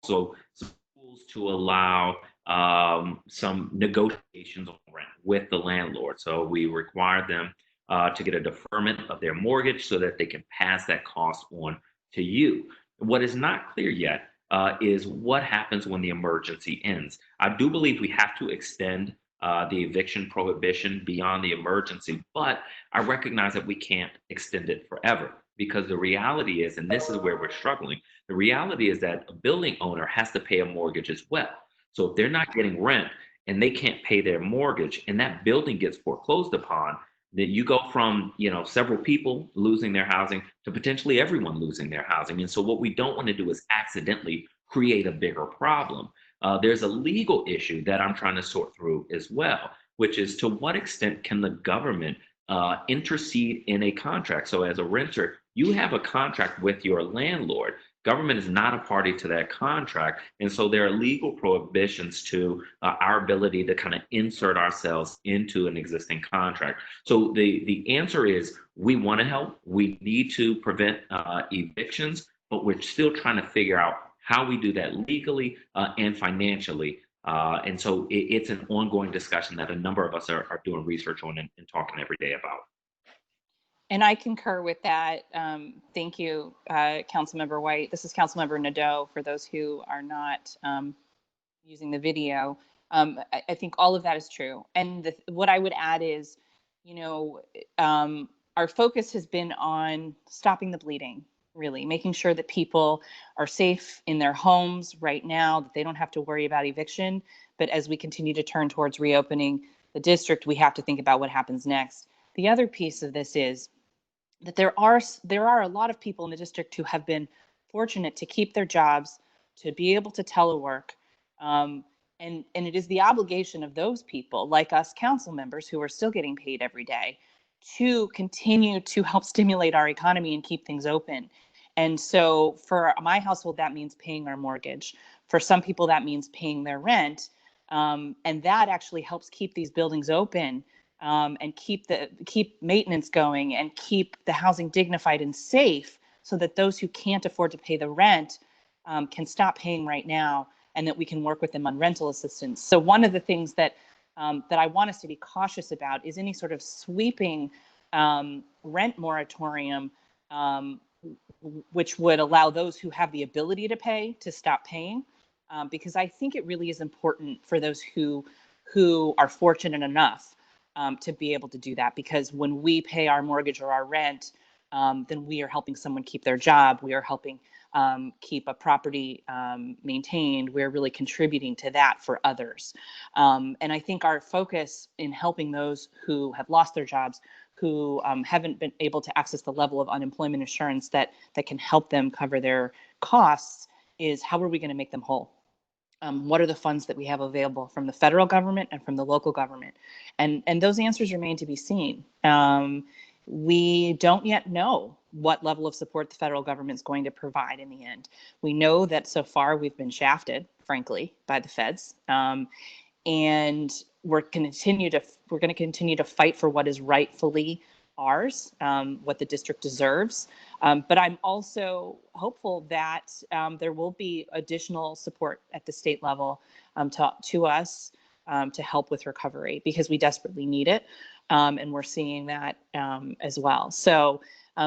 also some tools to allow some negotiations on rent with the landlord. So we require them to get a deferment of their mortgage so that they can pass that cost on to you. What is not clear yet is what happens when the emergency ends. I do believe we have to extend the eviction prohibition beyond the emergency, but I recognize that we can't extend it forever because the reality is, and this is where we're struggling, the reality is that a building owner has to pay a mortgage as well. So if they're not getting rent and they can't pay their mortgage and that building gets foreclosed upon, then you go from, several people losing their housing to potentially everyone losing their housing. And so what we don't want to do is accidentally create a bigger problem. There's a legal issue that I'm trying to sort through as well, which is to what extent can the government intercede in a contract? So as a renter, you have a contract with your landlord. Government is not a party to that contract. And so there are legal prohibitions to our ability to kind of insert ourselves into an existing contract. So the answer is we want to help. We need to prevent evictions, but we're still trying to figure out how we do that legally and financially. And so it's an ongoing discussion that a number of us are doing research on and talking every day about. And I concur with that. Thank you, Councilmember White. This is Councilmember Nadeau, for those who are not using the video. I think all of that is true. And what I would add is, our focus has been on stopping the bleeding, really, making sure that people are safe in their homes right now, that they don't have to worry about eviction. But as we continue to turn towards reopening the district, we have to think about what happens next. The other piece of this is that there are a lot of people in the district who have been fortunate to keep their jobs, to be able to telework. And it is the obligation of those people, like us council members who are still getting paid every day, to continue to help stimulate our economy and keep things open. And so for my household, that means paying our mortgage. For some people, that means paying their rent. And that actually helps keep these buildings open, and keep maintenance going and keep the housing dignified and safe, so that those who can't afford to pay the rent can stop paying right now, and that we can work with them on rental assistance. So one of the things that I want us to be cautious about is any sort of sweeping rent moratorium, which would allow those who have the ability to pay to stop paying, because I think it really is important for those who are fortunate enough to be able to do that. Because when we pay our mortgage or our rent, then we are helping someone keep their job. We are helping keep a property maintained. We're really contributing to that for others. And I think our focus in helping those who have lost their jobs, who haven't been able to access the level of unemployment insurance that can help them cover their costs, is how are we going to make them whole? What are the funds that we have available from the federal government and from the local government? And those answers remain to be seen. We don't yet know what level of support the federal government is going to provide in the end. We know that so far we've been shafted, frankly, by the feds. And we're going to continue to fight for what is rightfully ours, what the district deserves. But I'm also hopeful that there will be additional support at the state level to us to help with recovery, because we desperately need it. And we're seeing that as well. So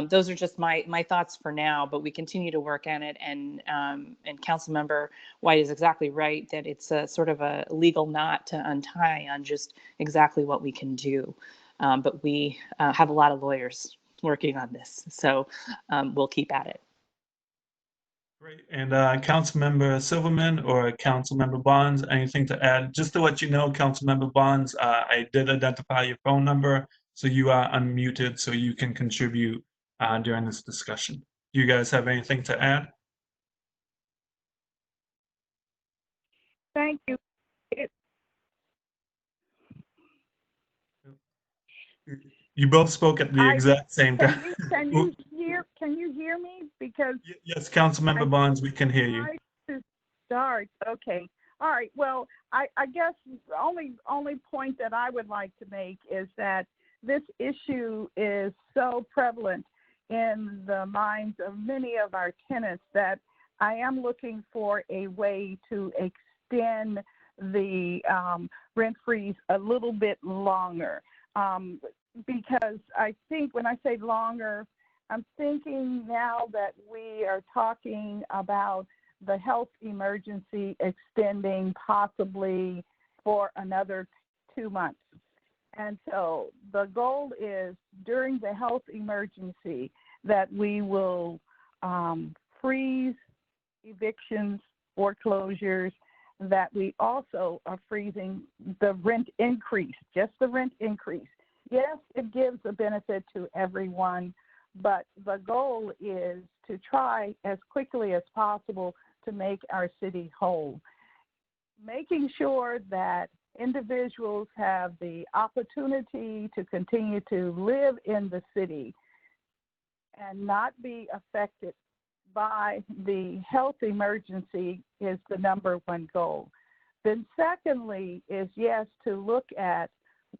those are just my thoughts for now, but we continue to work on it. And Councilmember White is exactly right that it's a sort of a legal knot to untie on just exactly what we can do. But we have a lot of lawyers working on this, so we'll keep at it. Great. And Councilmember Silverman or Councilmember Bonds, anything to add? Just to let you know, Councilmember Bonds, I did identify your phone number, so you are unmuted, so you can contribute during this discussion. Do you guys have anything to add? Thank you. You both spoke at the exact same time. Can you hear me? Because yes, Councilmember Bonds, we can hear you. To start, okay, all right. Well, I guess the only point that I would like to make is that this issue is so prevalent in the minds of many of our tenants that I am looking for a way to extend the rent freeze a little bit longer, because I think when I say longer, I'm thinking now that we are talking about the health emergency extending possibly for another 2 months. And so the goal is during the health emergency that we will freeze evictions, foreclosures, that we also are freezing the rent increase, just the rent increase. Yes, it gives a benefit to everyone, but the goal is to try as quickly as possible to make our city whole. Making sure that individuals have the opportunity to continue to live in the city and not be affected by the health emergency is the number one goal. Then secondly is, yes, to look at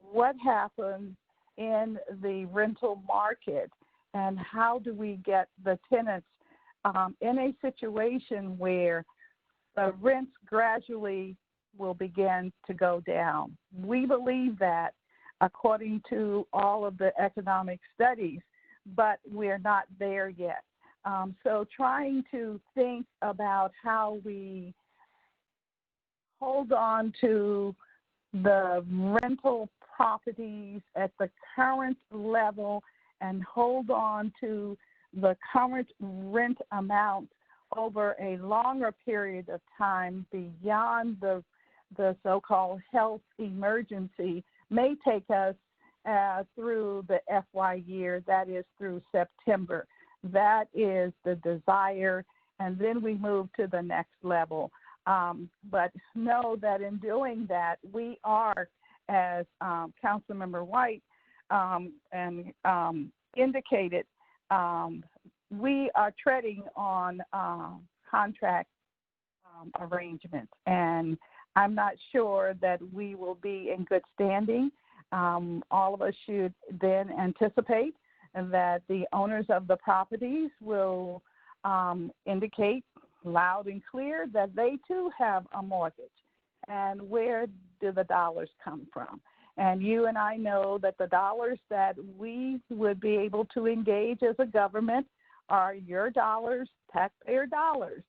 what happens in the rental market and how do we get the tenants in a situation where the rents gradually will begin to go down. We believe that according to all of the economic studies, but we're not there yet. So trying to think about how we hold on to the rental properties at the current level and hold on to the current rent amount over a longer period of time beyond the so-called health emergency may take us through the FY year, that is through September. That is the desire, and then we move to the next level. But know that in doing that, we are, as Councilmember White indicated, we are treading on contract arrangements, and I'm not sure that we will be in good standing. All of us should then anticipate that the owners of the properties will indicate loud and clear that they too have a mortgage. And where do the dollars come from? And you and I know that the dollars that we would be able to engage as a government are your dollars, taxpayer dollars.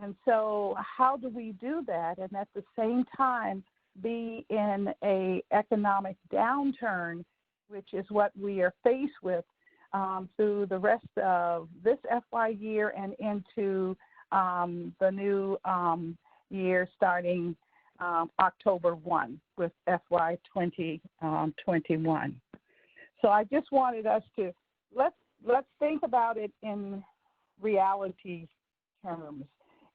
And so how do we do that and at the same time be in an economic downturn, which is what we are faced with through the rest of this FY year and into the new year starting October 1 with FY 2021. So I just wanted us to, let's think about it in reality terms.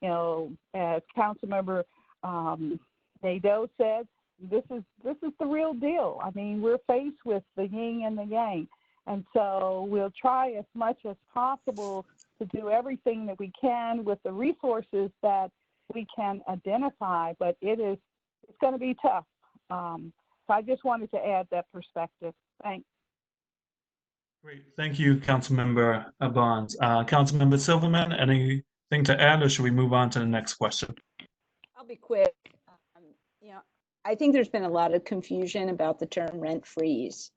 You know, as Councilmember Nadeau said, this is the real deal. I mean, we're faced with the yin and the yang. And so we'll try as much as possible to do everything that we can with the resources that we can identify, but it's going to be tough. So I just wanted to add that perspective. Thanks. Great. Thank you, Councilmember Bonds. Councilmember Silverman, anything to add, or should we move on to the next question? I'll be quick. I think there's been a lot of confusion about the term rent freeze.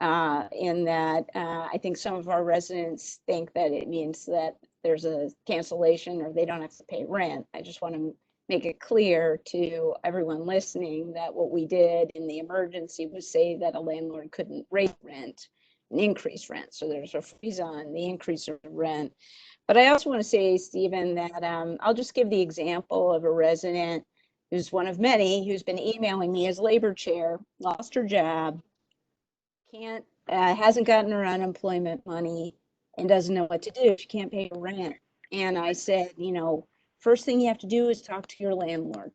In that I think some of our residents think that it means that there's a cancellation or they don't have to pay rent. I just want to make it clear to everyone listening that what we did in the emergency was say that a landlord couldn't raise rent and increase rent. So there's a freeze on the increase of rent. But I also want to say, Stephen, that I'll just give the example of a resident who's one of many who's been emailing me as labor chair, lost her job, hasn't gotten her unemployment money and doesn't know what to do. She can't pay her rent. And I said, first thing you have to do is talk to your landlord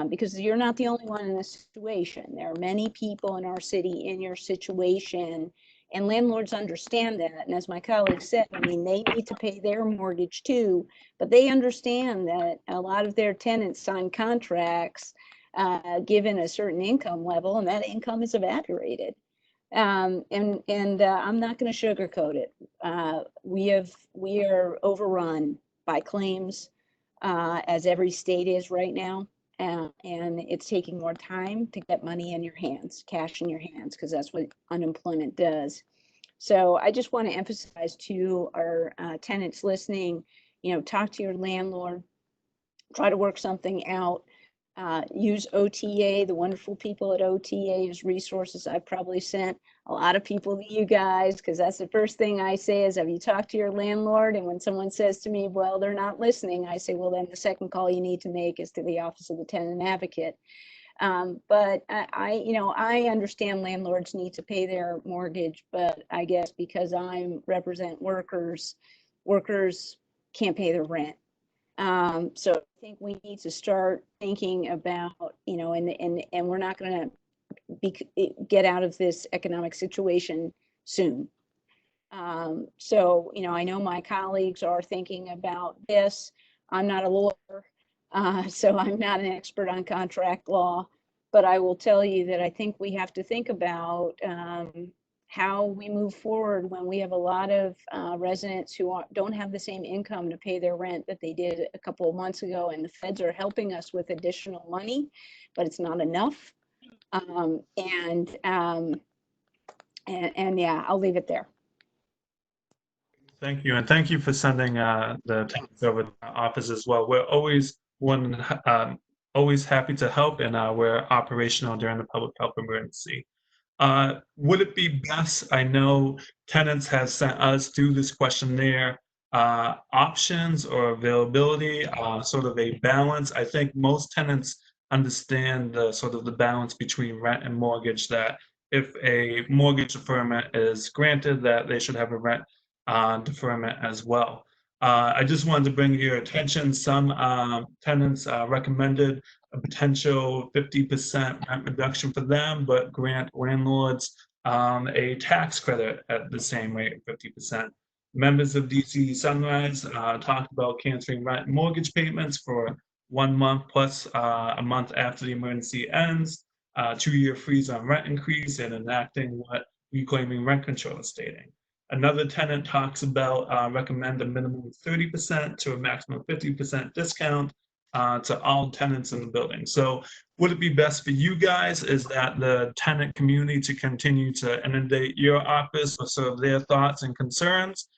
because you're not the only one in this situation. There are many people in our city in your situation, and landlords understand that. And as my colleague said, they need to pay their mortgage too, but they understand that a lot of their tenants sign contracts given a certain income level, and that income is evaporated. And I'm not going to sugarcoat it. We are overrun by claims, as every state is right now. And it's taking more time to get money in your hands, cash in your hands, because that's what unemployment does. So I just want to emphasize to our tenants listening, talk to your landlord, try to work something out. Use OTA, the wonderful people at OTA as resources. I've probably sent a lot of people to you guys, because that's the first thing I say is, have you talked to your landlord? And when someone says to me, well, they're not listening, I say, well, then the second call you need to make is to the Office of the Tenant Advocate. But I understand landlords need to pay their mortgage, but I guess because I represent workers can't pay their rent. So I think we need to start thinking about, and we're not going to get out of this economic situation soon. So, I know my colleagues are thinking about this. I'm not a lawyer, so I'm not an expert on contract law, but I will tell you that I think we have to think about how we move forward when we have a lot of residents who don't have the same income to pay their rent that they did a couple of months ago, and the feds are helping us with additional money, but it's not enough. And yeah, I'll leave it there. Thank you, and thank you for sending the tenants over to our office as well. We're always always happy to help, and we're operational during the public health emergency. Would it be best, I know tenants have sent us through this questionnaire, options or availability, sort of a balance. I think most tenants understand the sort of the balance between rent and mortgage, that if a mortgage deferment is granted, that they should have a rent deferment as well. I just wanted to bring to your attention, some tenants recommended a potential 50% rent reduction for them, but grant landlords a tax credit at the same rate of 50%. Members of DC Sunrise talked about canceling rent and mortgage payments for 1 month plus a month after the emergency ends, 2-year freeze on rent increase, and enacting what reclaiming rent control is stating. Another tenant talks about recommend a minimum of 30% to a maximum of 50% discount to all tenants in the building. So would it be best for you guys is that the tenant community to continue to inundate your office with sort of their thoughts and concerns,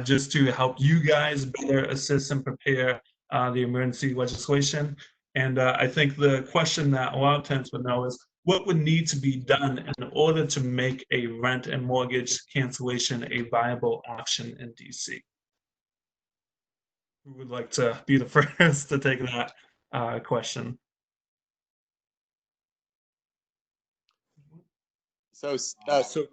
just to help you guys better assist and prepare the emergency legislation? And I think the question that a lot of tenants would know is, what would need to be done in order to make a rent and mortgage cancellation a viable option in DC? Who would like to be the first to take that question? So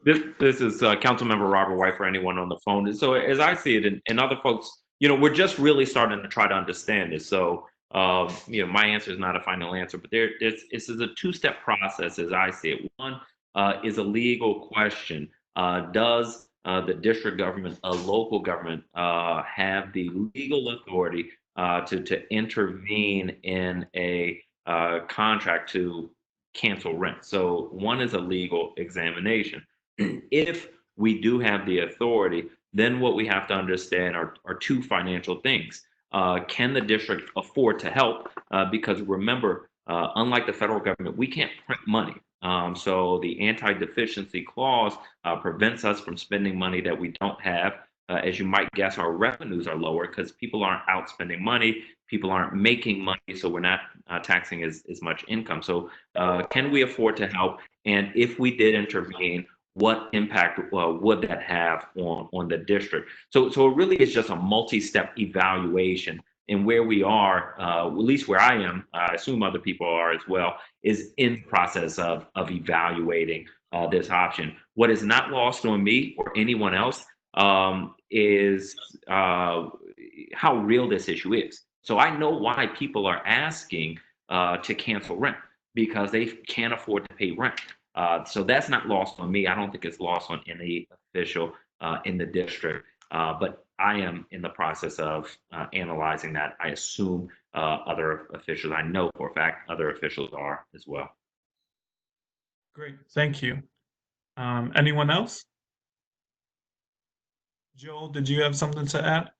This is Councilmember Robert White for anyone on the phone. And so as I see it, and other folks, we're just really starting to try to understand this. So my answer is not a final answer, but this is a two-step process as I see it. One is a legal question. Does the district government, a local government, have the legal authority to intervene in a contract to cancel rent? So one is a legal examination. If we do have the authority, then what we have to understand are two financial things. Can the district afford to help? Because remember, unlike the federal government, we can't print money. So the anti-deficiency clause prevents us from spending money that we don't have. As you might guess, our revenues are lower because people aren't out spending money. People aren't making money, so we're not taxing as much income. So can we afford to help? And if we did intervene, what impact would that have on the district? So it really is just a multi-step evaluation. And where we are, at least where I am, I assume other people are as well, is in the process of evaluating this option. What is not lost on me or anyone else is how real this issue is. So I know why people are asking to cancel rent, because they can't afford to pay rent. So that's not lost on me. I don't think it's lost on any official in the district. But I am in the process of analyzing that. I assume other officials, I know for a fact, other officials are as well. Great, thank you. Anyone else? Joel, did you have something to add?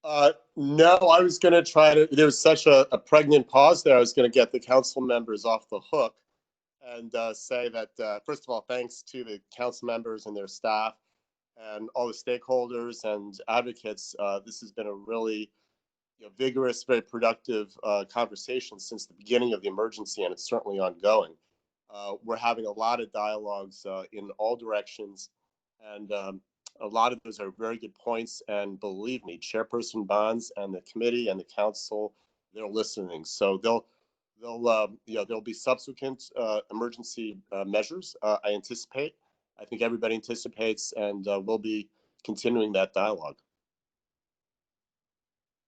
No, I was going to try to. There was such a pregnant pause there. I was going to get the council members off the hook and say that, first of all, thanks to the council members and their staff and all the stakeholders and advocates. This has been a really vigorous, very productive conversation since the beginning of the emergency, and it's certainly ongoing. We're having a lot of dialogues in all directions, and a lot of those are very good points. And believe me, Chairperson Bonds and the committee and the council, they're listening. So there'll be subsequent emergency measures. I anticipate. I think everybody anticipates, and we'll be continuing that dialogue.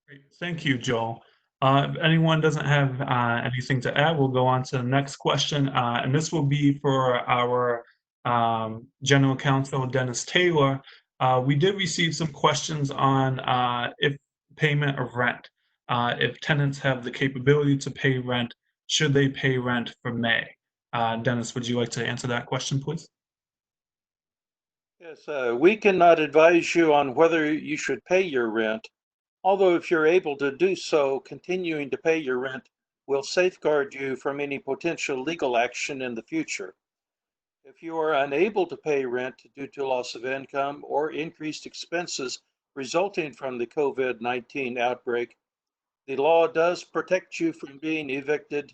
Great. Thank you, Joel. If anyone doesn't have anything to add, we'll go on to the next question. And this will be for our General Counsel, Dennis Taylor. We did receive some questions on if payment of rent. If tenants have the capability to pay rent, should they pay rent for May? Dennis, would you like to answer that question, please? Yes, we cannot advise you on whether you should pay your rent. Although if you're able to do so, continuing to pay your rent will safeguard you from any potential legal action in the future. If you are unable to pay rent due to loss of income or increased expenses resulting from the COVID-19 outbreak, the law does protect you from being evicted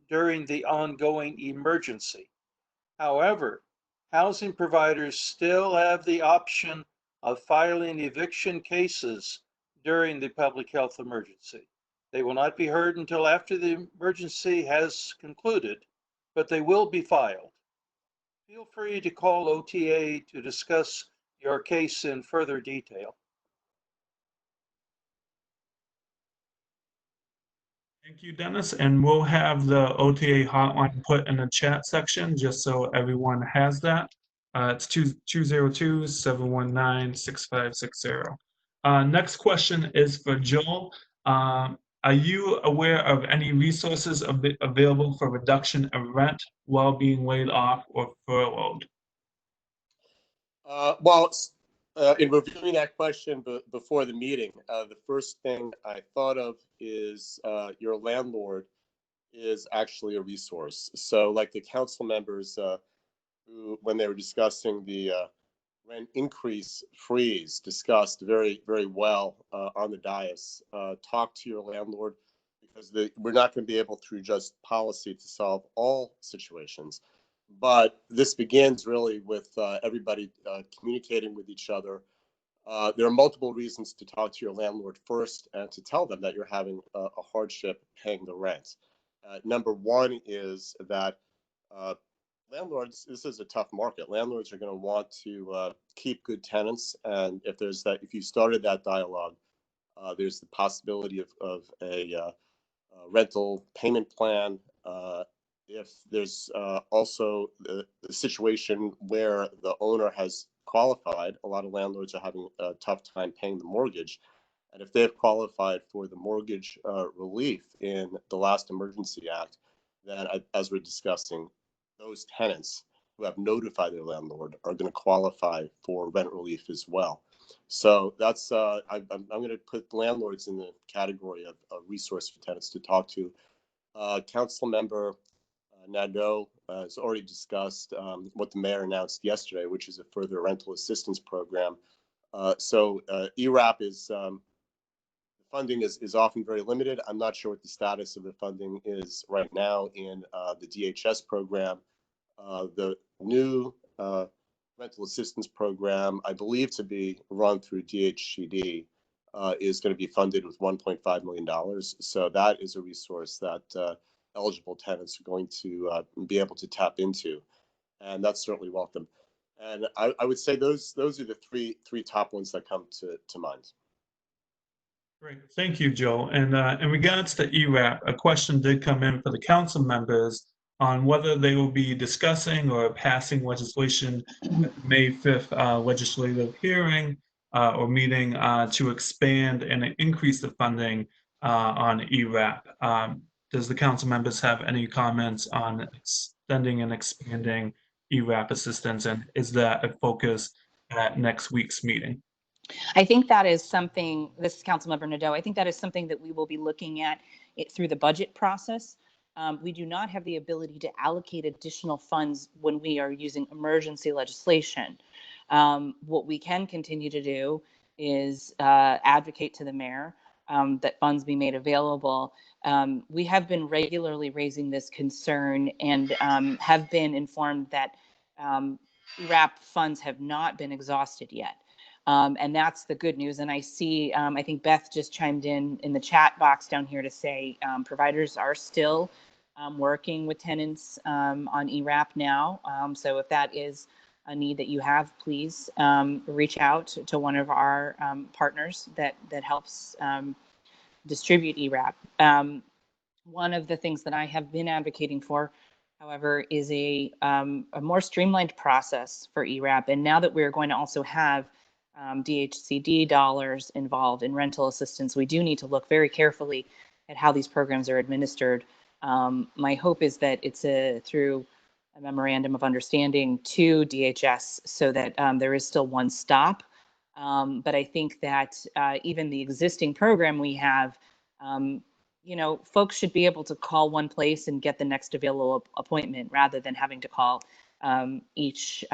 during the ongoing emergency. However, housing providers still have the option of filing eviction cases during the public health emergency. They will not be heard until after the emergency has concluded, but they will be filed. Feel free to call OTA to discuss your case in further detail. Thank you, Dennis. And we'll have the OTA hotline put in the chat section just so everyone has that. It's 202-719-6560. Next question is for Joel. Are you aware of any resources available for reduction of rent while being laid off or furloughed? In reviewing that question before the meeting, the first thing I thought of is your landlord is actually a resource. So like the council members who, when they were discussing the rent increase freeze, discussed very, very well on the dais, talk to your landlord, because we're not going to be able through just policy to solve all situations. But this begins really with everybody communicating with each other. There are multiple reasons to talk to your landlord first and to tell them that you're having a hardship paying the rent. Number one is that landlords, this is a tough market. Landlords are going to want to keep good tenants. And if you started that dialogue, there's the possibility of a rental payment plan. If there's also the situation where the owner has qualified, a lot of landlords are having a tough time paying the mortgage. And if they've qualified for the mortgage relief in the last Emergency Act, then as we're discussing, those tenants who have notified their landlord are going to qualify for rent relief as well. So that's I'm going to put landlords in the category of a resource for tenants to talk to. Council member Nadeau has already discussed what the mayor announced yesterday, which is a further rental assistance program. So ERAP is funding is often very limited. I'm not sure what the status of the funding is right now in the DHS program. The new rental assistance program, I believe to be run through DHCD, is going to be funded with $1.5 million. So that is a resource that eligible tenants are going to be able to tap into, and that's certainly welcome. And I would say those are the three top ones that come to mind. Great, thank you, Joe. And in regards to ERAP, a question did come in for the council members on whether they will be discussing or passing legislation at the May 5th legislative hearing or meeting to expand and increase the funding on ERAP. Does the council members have any comments on extending and expanding ERAP assistance, and is that a focus at next week's meeting? I think that is something, this is Councilmember Nadeau, I think that is something that we will be looking at it through the budget process. We do not have the ability to allocate additional funds when we are using emergency legislation. What we can continue to do is advocate to the mayor that funds be made available. We have been regularly raising this concern and have been informed that ERAP funds have not been exhausted yet. And that's the good news. And I see, I think Beth just chimed in the chat box down here to say providers are still working with tenants on ERAP now. So if that is a need that you have, please reach out to one of our partners that helps distribute ERAP. One of the things that I have been advocating for, however, is a more streamlined process for ERAP. And now that we're going to also have DHCD dollars involved in rental assistance, we do need to look very carefully at how these programs are administered. My hope is that it's through a memorandum of understanding to DHS so that there is still one stop. But I think that even the existing program we have, you know, folks should be able to call one place and get the next available appointment rather than having to call each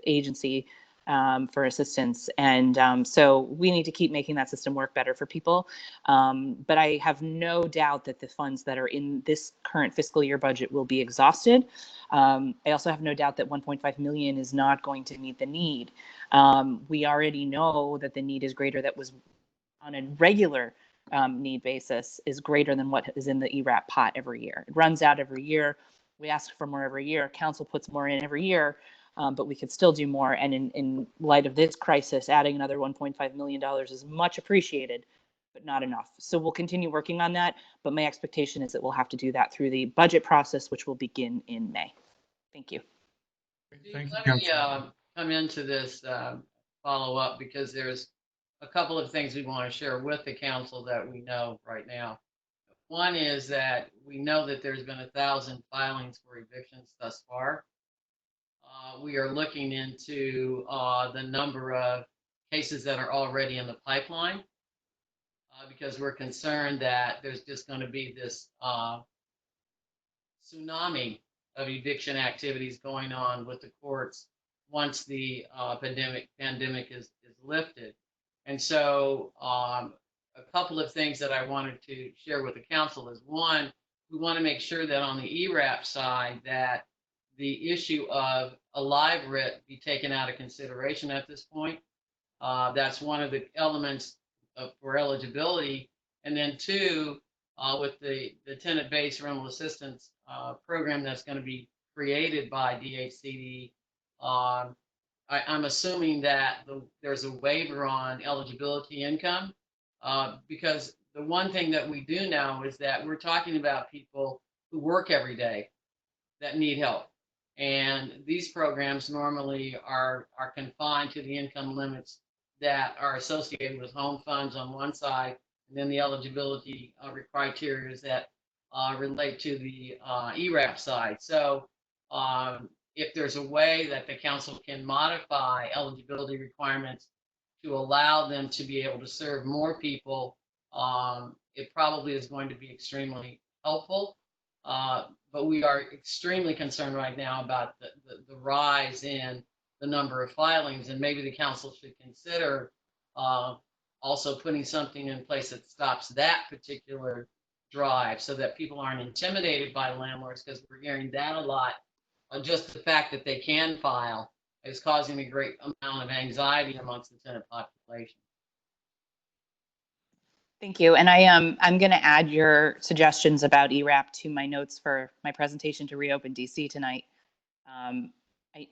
agency for assistance. And so we need to keep making that system work better for people. But I have no doubt that the funds that are in this current fiscal year budget will be exhausted. I also have no doubt that 1.5 million is not going to meet the need. We already know that the need is greater, that was on a regular need basis is greater than what is in the ERAP pot every year. It runs out every year. We ask for more every year. Council puts more in every year, but we could still do more. And in light of this crisis, adding another $1.5 million is much appreciated, but not enough. So we'll continue working on that. But my expectation is that we'll have to do that through the budget process, which will begin in May. Thank you. Thank you, Let me Councilmember. come into this follow up because there's a couple of things we want to share with the council that we know right now. One is that we know that there's been 1,000 filings for evictions thus far. We are looking into the number of cases that are already in the pipeline because we're concerned that there's just going to be this tsunami of eviction activities going on with the courts once the pandemic is lifted. And so a couple of things that I wanted to share with the council is, one, we want to make sure that on the ERAP side that the issue of a live writ be taken out of consideration at this point. That's one of the elements for eligibility. And then two, with the tenant-based rental assistance program that's going to be created by DHCD, I'm assuming that there's a waiver on eligibility income because the one thing that we do know is that we're talking about people who work every day that need help. And these programs normally are confined to the income limits that are associated with home funds on one side, and then the eligibility criteria that relate to the ERAP side. So if there's a way that the council can modify eligibility requirements to allow them to be able to serve more people, it probably is going to be extremely helpful. But we are extremely concerned right now about the rise in the number of filings, and maybe the council should consider also putting something in place that stops that particular drive so that people aren't intimidated by landlords, because we're hearing that a lot. Just the fact that they can file is causing a great amount of anxiety amongst the tenant population. Thank you. And I'm going to add your suggestions about ERAP to my notes for my presentation to Reopen DC tonight.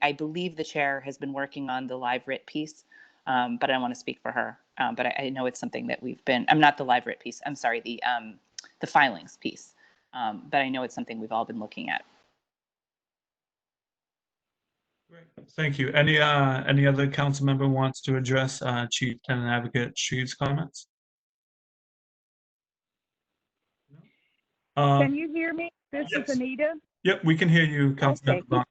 I believe the chair has been working on the live writ piece, but I don't want to speak for her. But I know it's something that we've been, I'm not the live writ piece, I'm sorry, the filings piece. But I know it's something we've all been looking at. Great. Thank you. Any other council member wants to address Chief Tenant Advocate Sheed's comments? Can you hear me? This yes. is Anita. Yep, we can hear you, Councilmember Okay. Bond.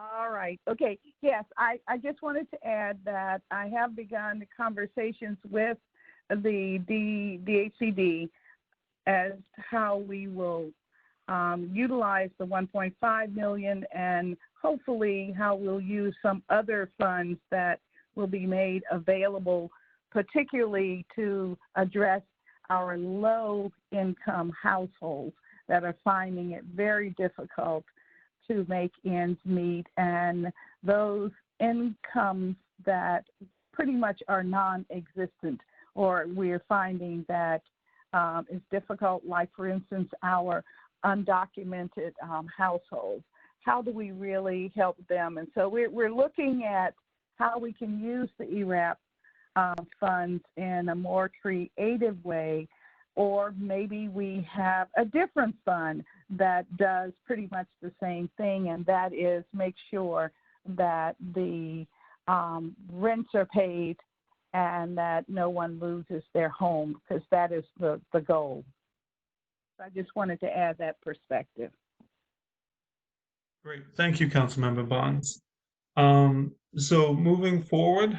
All right. Okay. Yes, I just wanted to add that I have begun conversations with the DHCD as to how we will utilize the 1.5 million and hopefully how we'll use some other funds that will be made available, particularly to address our low income households that are finding it very difficult to make ends meet, and those incomes that pretty much are non-existent, or we're finding that it's difficult, like for instance, our undocumented households. How do we really help them? And so we're looking at how we can use the ERAP funds in a more creative way, or maybe we have a different fund that does pretty much the same thing, and that is make sure that the rents are paid and that no one loses their home, because that is the goal. So I just wanted to add that perspective. Great. Thank you, Councilmember Bonds. So moving forward,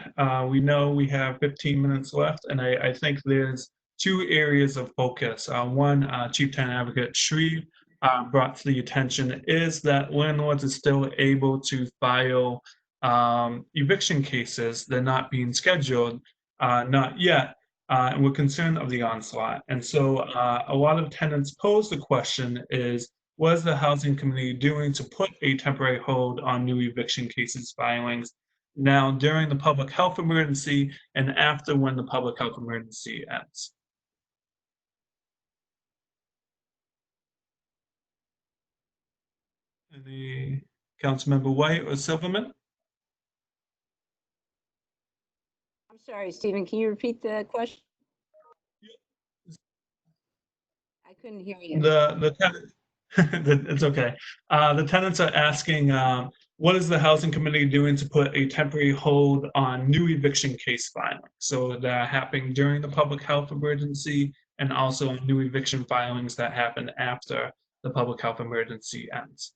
we know we have 15 minutes left, and I think there's two areas of focus. One, Chief Tenant Advocate Shreve brought to the attention is that landlords are still able to file eviction cases. They're not being scheduled, not yet, and we're concerned of the onslaught. And so a lot of tenants pose the question is, what is the Housing Committee doing to put a temporary hold on new eviction cases filings now during the public health emergency and after when the public health emergency ends? Any Councilmember White or Silverman? I'm sorry, Stephen, can you repeat the question? I couldn't hear you. It's okay. The tenants are asking, what is the Housing Committee doing to put a temporary hold on new eviction case filings? So that are happening during the public health emergency and also on new eviction filings that happen after the public health emergency ends.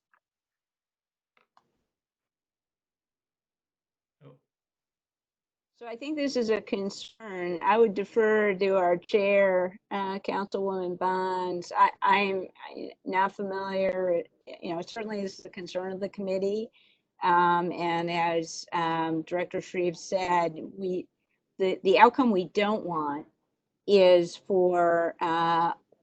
So I think this is a concern. I would defer to our chair, Councilwoman Bonds. I'm not familiar, certainly this is a concern of the committee. And as Director Shreve said, the outcome we don't want is for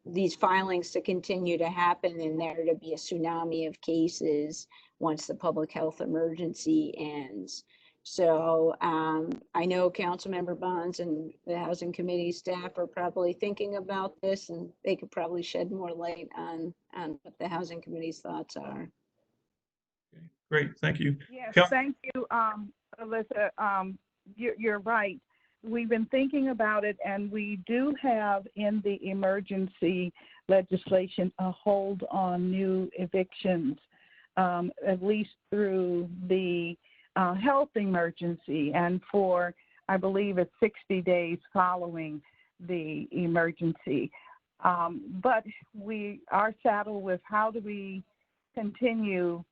these filings to continue to happen and there to be a tsunami of cases once the public health emergency ends. So I know Councilmember Bonds and the Housing Committee staff are probably thinking about this, and they could probably shed more light on what the Housing Committee's thoughts are. Okay, great, thank you. Yes, thank you, Alyssa. You're right. We've been thinking about it, and we do have in the emergency legislation a hold on new evictions, at least through the health emergency, and for, I believe it's 60 days following the emergency. But we are saddled with how do we continue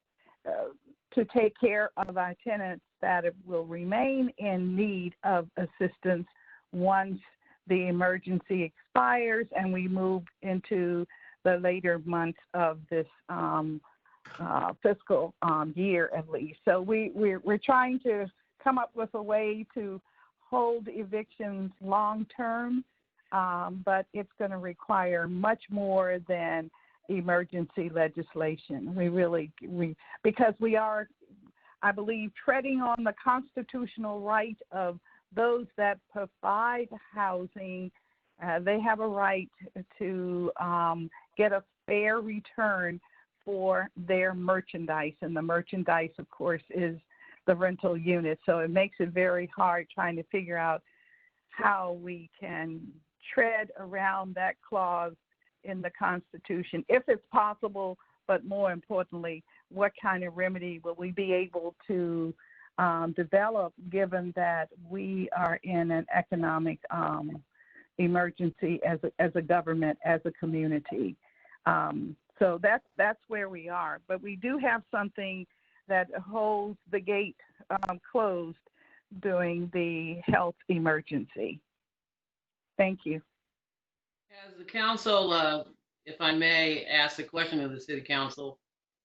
to take care of our tenants that will remain in need of assistance once the emergency expires and we move into the later months of this fiscal year at least. So we're trying to come up with a way to hold evictions long term, but it's going to require much more than emergency legislation. Because we are, I believe, treading on the constitutional right of those that provide housing. They have a right to get a fair return for their merchandise, and the merchandise, of course, is the rental unit. So it makes it very hard trying to figure out how we can tread around that clause in the Constitution, if it's possible, but more importantly, what kind of remedy will we be able to develop given that we are in an economic emergency as a government, as a community. So that's where we are. But we do have something that holds the gate closed during the health emergency. Thank you. As the council, if I may ask a question of the city council,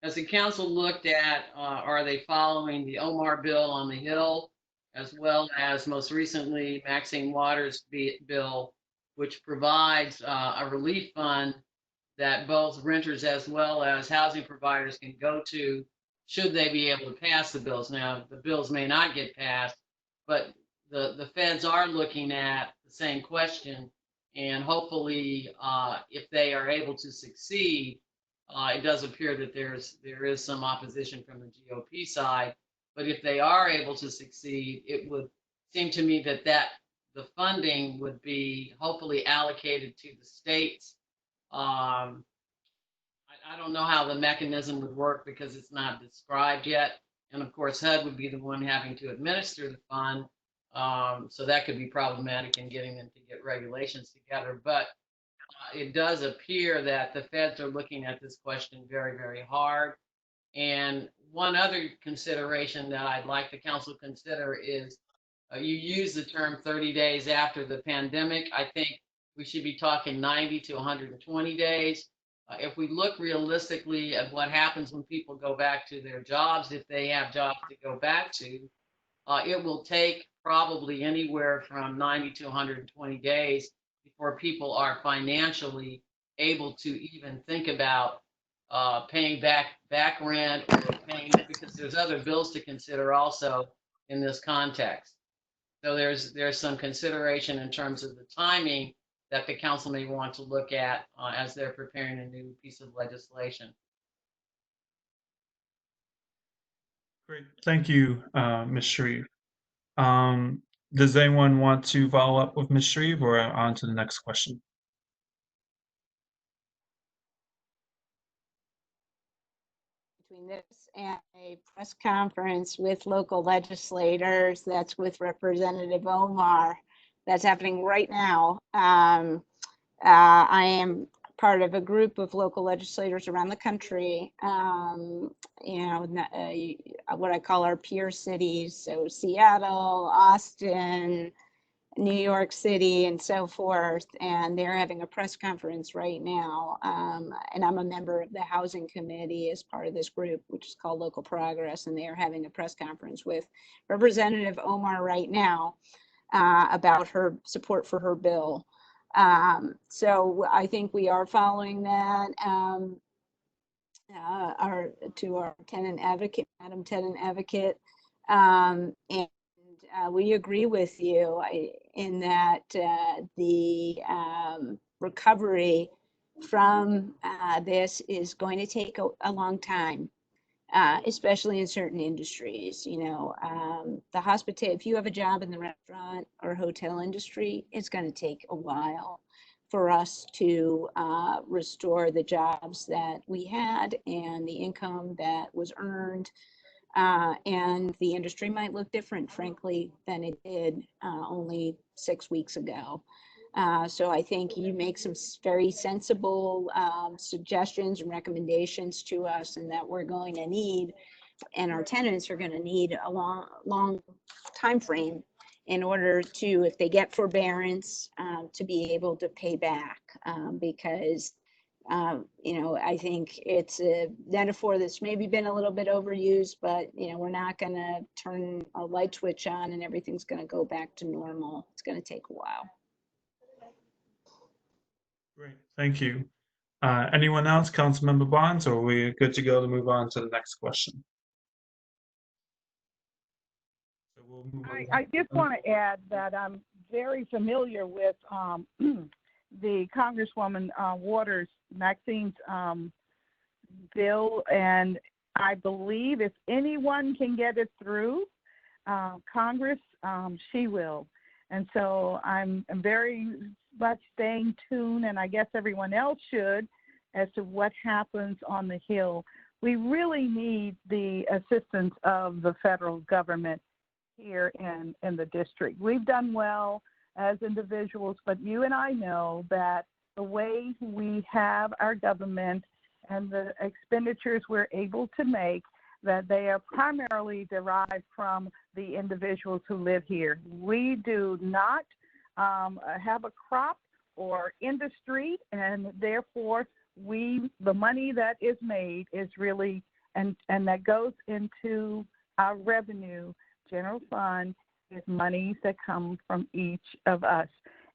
has the council looked at, are they following the Omar bill on the Hill, as well as most recently Maxine Waters' bill, which provides a relief fund that both renters as well as housing providers can go to should they be able to pass the bills. Now, the bills may not get passed, but the feds are looking at the same question, and hopefully, if they are able to succeed, it does appear that there is some opposition from the GOP side. But if they are able to succeed, it would seem to me that the funding would be hopefully allocated to the states. I don't know how the mechanism would work because it's not described yet. And of course, HUD would be the one having to administer the fund. So that could be problematic in getting them to get regulations together. But it does appear that the feds are looking at this question very, very hard. And one other consideration that I'd like the council to consider is you use the term 30 days after the pandemic. I think we should be talking 90 to 120 days. If we look realistically at what happens when people go back to their jobs, if they have jobs to go back to, it will take probably anywhere from 90 to 120 days before people are financially able to even think about paying back rent or paying, because there's other bills to consider also in this context. So there's some consideration in terms of the timing that the council may want to look at as they're preparing a new piece of legislation. Great. Thank you, Ms. Shreve. Does anyone want to follow up with Ms. Shreve or on to the next question? Between this and a press conference with local legislators, that's with Representative Omar, that's happening right now. I am part of a group of local legislators around the country, what I call our peer cities, so Seattle, Austin, New York City, and so forth, and they're having a press conference right now. And I'm a member of the Housing Committee as part of this group, which is called Local Progress, and they are having a press conference with Representative Omar right now about her support for her bill. So I think we are following that. Our tenant advocate, Madam Tenant Advocate, and we agree with you in that the recovery from this is going to take a long time, especially in certain industries. The hospitality, if you have a job in the restaurant or hotel industry, it's going to take a while for us to restore the jobs that we had and the income that was earned. And the industry might look different, frankly, than it did only 6 weeks ago. So I think you make some very sensible suggestions and recommendations to us, and that we're going to need, and our tenants are going to need a long time frame in order to, if they get forbearance, to be able to pay back, because I think it's a metaphor that's maybe been a little bit overused, but we're not going to turn a light switch on and everything's going to go back to normal. It's going to take a while. Great, thank you. Anyone else, Councilmember Bonds, or are we good to go to move on to the next question? So we'll move on. I just want to add that I'm very familiar with the Congresswoman Waters, Maxine's bill, and I believe if anyone can get it through Congress, she will. And so I'm very much staying tuned, and I guess everyone else should, as to what happens on the Hill. We really need the assistance of the federal government here in the district. We've done well as individuals, but you and I know that the way we have our government and the expenditures we're able to make, that they are primarily derived from the individuals who live here. We do not have a crop or industry, and therefore the money that is made is really, and that goes into our revenue general fund, is monies that come from each of us.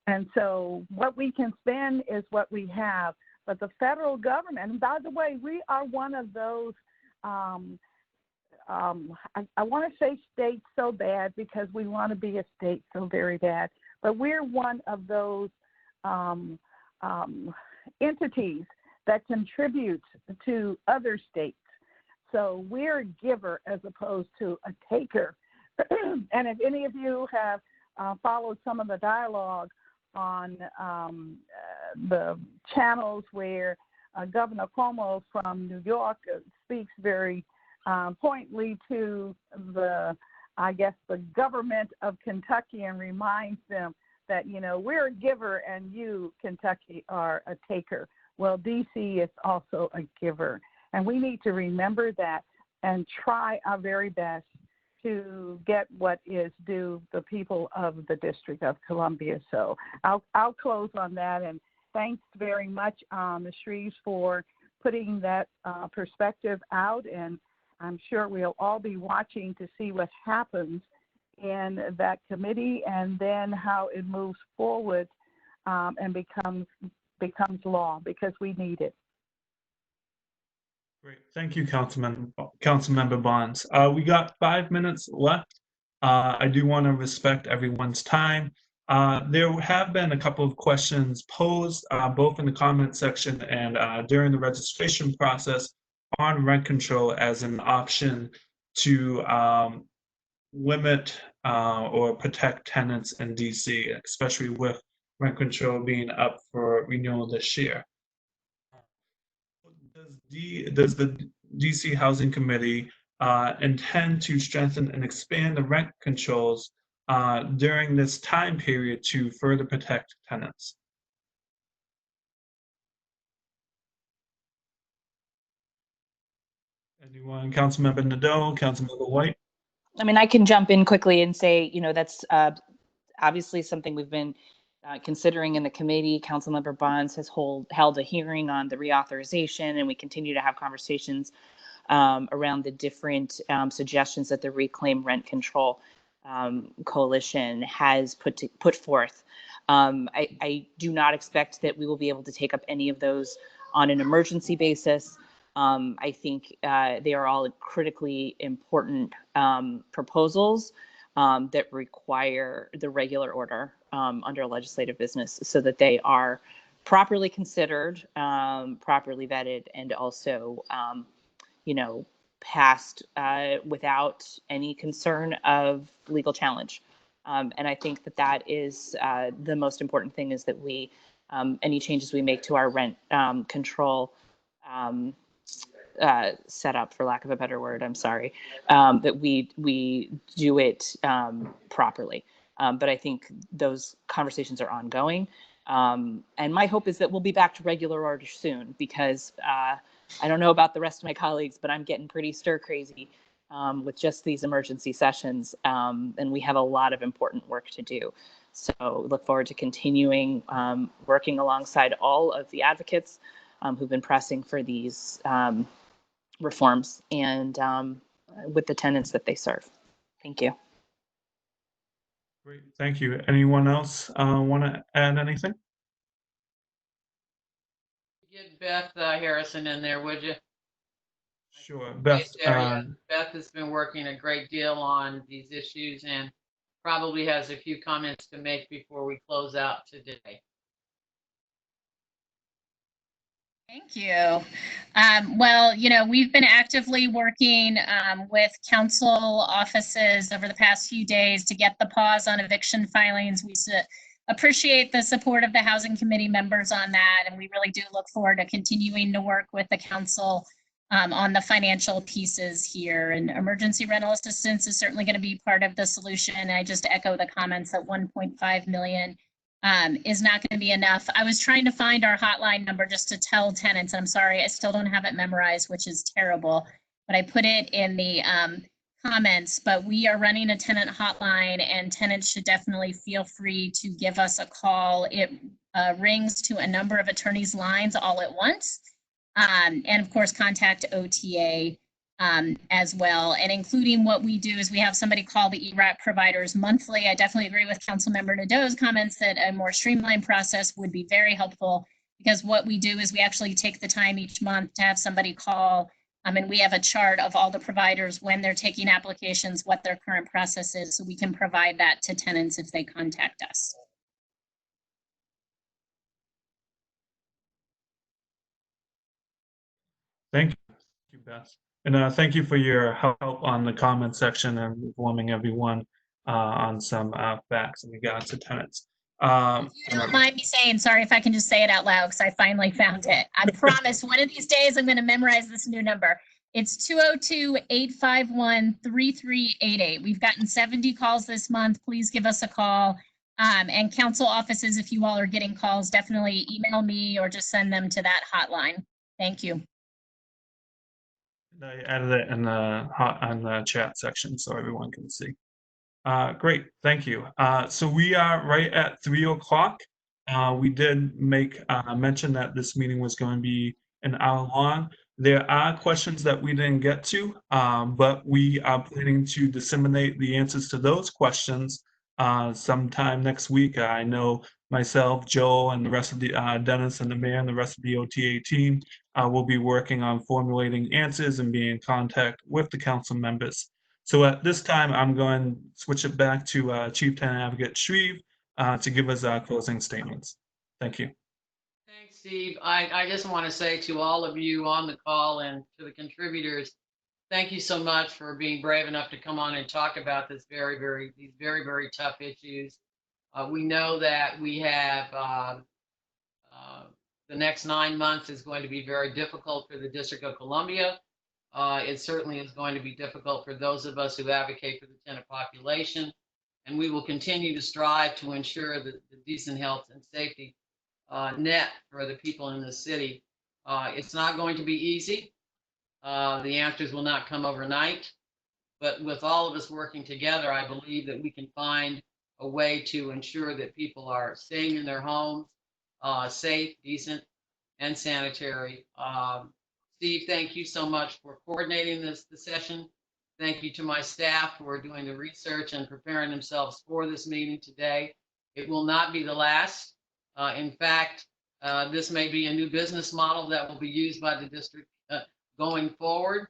And so what we can spend is what we have. But the federal government, and by the way, we are one of those, I want to say states so bad because we want to be a state so very bad, but we're one of those entities that contributes to other states. So we're a giver as opposed to a taker. And if any of you have followed some of the dialogue on the channels where Governor Cuomo from New York speaks very pointedly to the government of Kentucky and reminds them that, we're a giver and you, Kentucky, are a taker. Well, DC is also a giver. And we need to remember that and try our very best to get what is due the people of the District of Columbia. So I'll close on that, and thanks very much, Ms. Shreves, for putting that perspective out, and I'm sure we'll all be watching to see what happens in that committee and then how it moves forward and becomes law, because we need it. Great. Thank you, Councilmember Bonds. We got 5 minutes left. I do want to respect everyone's time. There have been a couple of questions posed, both in the comment section and during the registration process, on rent control as an option to limit or protect tenants in DC, especially with rent control being up for renewal this year. Does the DC Housing Committee intend to strengthen and expand the rent controls during this time period to further protect tenants? Anyone? Councilmember Nadeau, Councilmember White? I mean, I can jump in quickly and say, that's obviously something we've been considering in the committee. Councilmember Bonds has held a hearing on the reauthorization, and we continue to have conversations around the different suggestions that the Reclaim Rent Control Coalition has put forth. I do not expect that we will be able to take up any of those on an emergency basis. I think they are all critically important proposals that require the regular order under legislative business, so that they are properly considered, properly vetted, and also, passed without any concern of legal challenge. And I think that is the most important thing, is that we, any changes we make to our rent control setup, for lack of a better word, I'm sorry, that we do it properly. But I think those conversations are ongoing. And my hope is that we'll be back to regular order soon, because I don't know about the rest of my colleagues, but I'm getting pretty stir crazy with just these emergency sessions. And we have a lot of important work to do. So look forward to continuing working alongside all of the advocates who've been pressing for these reforms, and with the tenants that they serve. Thank you. Great, thank you. Anyone else want to add anything? Get Beth Harrison in there, would you? Sure, Beth. Yeah. Beth has been working a great deal on these issues and probably has a few comments to make before we close out today. Thank you. Well, we've been actively working with council offices over the past few days to get the pause on eviction filings. We appreciate the support of the Housing Committee members on that, and we really do look forward to continuing to work with the council on the financial pieces here. And emergency rental assistance is certainly going to be part of the solution. I just echo the comments that 1.5 million is not going to be enough. I was trying to find our hotline number just to tell tenants, and I'm sorry, I still don't have it memorized, which is terrible. but I put it in the comments. But we are running a tenant hotline, and tenants should definitely feel free to give us a call. It rings to a number of attorneys' lines all at once. And of course, contact OTA as well. And including what we do is we have somebody call the ERAP providers monthly. I definitely agree with Councilmember Nadeau's comments that a more streamlined process would be very helpful, because what we do is we actually take the time each month to have somebody call. And we have a chart of all the providers when they're taking applications, what their current process is, so we can provide that to tenants if they contact us. Thank you, Beth. And thank you for your help on the comment section and informing everyone on some facts in regards to tenants. If you don't mind me saying, sorry if I can just say it out loud because I finally found it. I promise one of these days I'm going to memorize this new number. It's 202-851-3388. We've gotten 70 calls this month. Please give us a call. And council offices, if you all are getting calls, definitely email me or just send them to that hotline. Thank you. I added it in the chat section so everyone can see. Great, thank you. So we are right at 3 o'clock. We did make mention that this meeting was going to be an hour long. There are questions that we didn't get to, but we are planning to disseminate the answers to those questions sometime next week. I know myself, Joel, and the rest of the Dennis and the mayor and the rest of the OTA team will be working on formulating answers and being in contact with the council members. So at this time, I'm going to switch it back to Chief Tenant Advocate Shreve to give us our closing statements. Thank you. Thanks, Steve. I just want to say to all of you on the call and to the contributors, thank you so much for being brave enough to come on and talk about these very, very tough issues. We know that we have the next 9 months is going to be very difficult for the District of Columbia. It certainly is going to be difficult for those of us who advocate for the tenant population, and we will continue to strive to ensure the decent health and safety net for the people in the city. It's not going to be easy. The answers will not come overnight, but with all of us working together, I believe that we can find a way to ensure that people are staying in their homes, safe, decent, and sanitary. Steve, thank you so much for coordinating the session. Thank you to my staff who are doing the research and preparing themselves for this meeting today. It will not be the last. In fact, this may be a new business model that will be used by the district going forward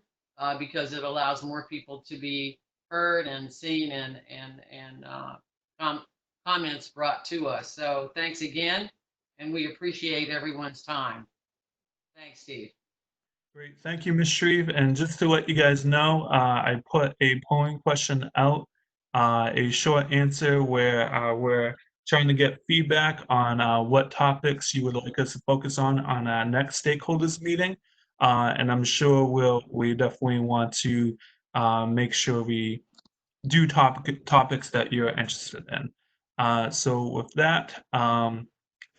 because it allows more people to be heard and seen and comments brought to us. So thanks again, and we appreciate everyone's time. Thanks, Steve. Great, thank you, Ms. Shreve. And just to let you guys know, I put a polling question out, a short answer where we're trying to get feedback on what topics you would like us to focus on our next stakeholders meeting. And I'm sure we definitely want to make sure we do topics that you're interested in. So with that,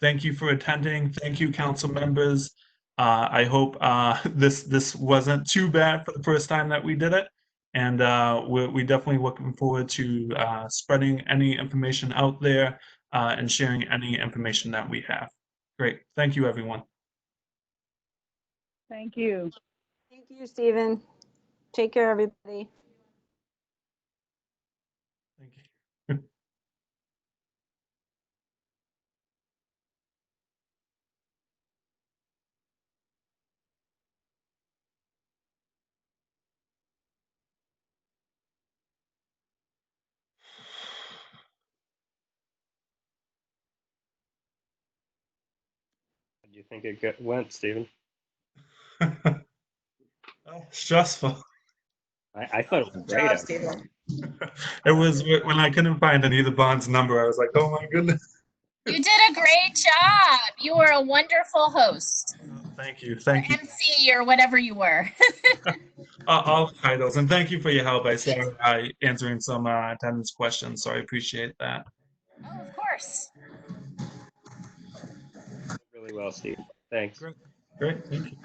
thank you for attending. Thank you, council members. I hope this wasn't too bad for the first time that we did it. And we definitely looking forward to spreading any information out there and sharing any information that we have. Great. Thank you, everyone. Thank you. Thank you, Stephen. Take care, everybody. Thank you. How do you think it went, Stephen? Stressful. I thought it was great. Job, Stephen. It was when I couldn't find any of the Bond's number. I was like, oh my goodness. You did a great job. You were a wonderful host. Thank you. Thank you. MC or whatever you were. All titles. And thank you for your help. I saw answering some attendance questions, so I appreciate that. Oh, of course. Really well, Steve. Thanks. Great. Thank you.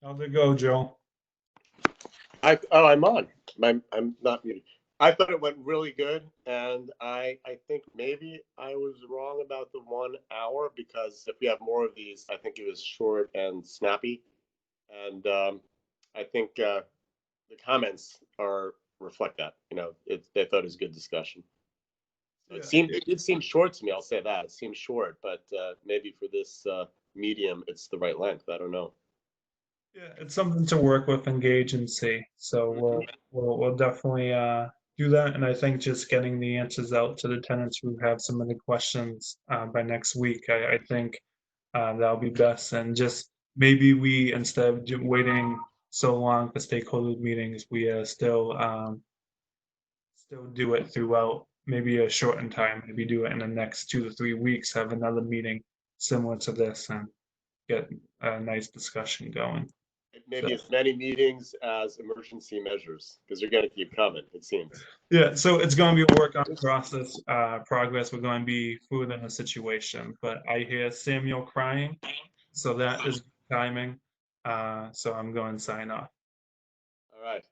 How'd it go, Joe? I'm on. I'm not muted. I thought it went really good, and I think maybe I was wrong about the 1 hour, because if we have more of these, I think it was short and snappy, and I think the comments are reflect that. They thought it was a good discussion. So it did seem short to me. I'll say that it seemed short, but maybe for this medium, it's the right length. I don't know. Yeah, it's something to work with, engage, and see. So we'll definitely do that. And I think just getting the answers out to the tenants who have submitted questions by next week, I think that'll be best. And just maybe we, instead of waiting so long for stakeholder meetings, we still do it throughout maybe a shortened time. Maybe do it in the next 2 to 3 weeks. Have another meeting similar to this and get a nice discussion going. Maybe So, as many meetings as emergency measures, because they're going to keep coming, it seems. yeah, so it's going to be a work on process progress. We're going to be fluid in the situation, but I hear Samuel crying, so that is timing. So I'm going to sign off. All right.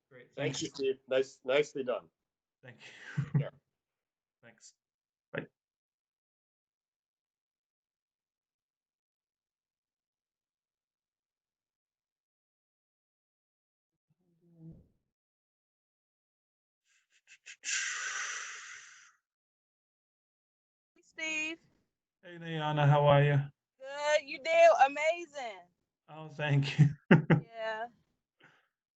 Great, Thank thanks. you, Steve. Nicely done. Thank you. Yeah. Thanks. Bye. Steve. Hey, Nayana, how are you? Good. You did amazing. Oh, thank you. Yeah.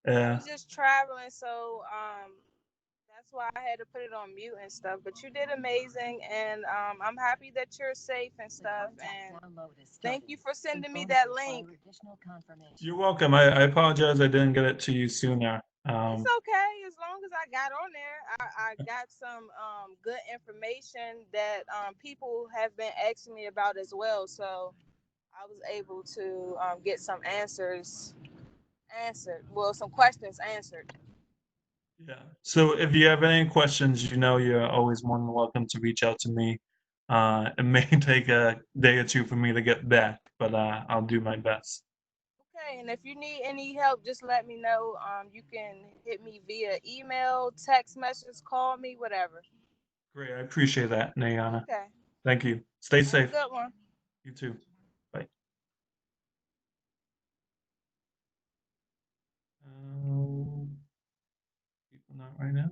I Yeah. was just traveling, so that's why I had to put it on mute and stuff. But you did amazing, and I'm happy that you're safe and stuff. And thank you for sending me that link. You're welcome. I apologize I didn't get it to you sooner. It's okay as long as I got on there. I got some good information that people have been asking me about as well. So I was able to get some answers answered. Well, some questions answered. Yeah. So if you have any questions, you're always more than welcome to reach out to me. It may take a day or two for me to get back, but I'll do my best. Okay, and if you need any help, just let me know. You can hit me via email, text message, call me, whatever. Great. I appreciate that, Nayana. Okay. Thank you. Stay Have a safe. good one. You too. Bye. People not right now.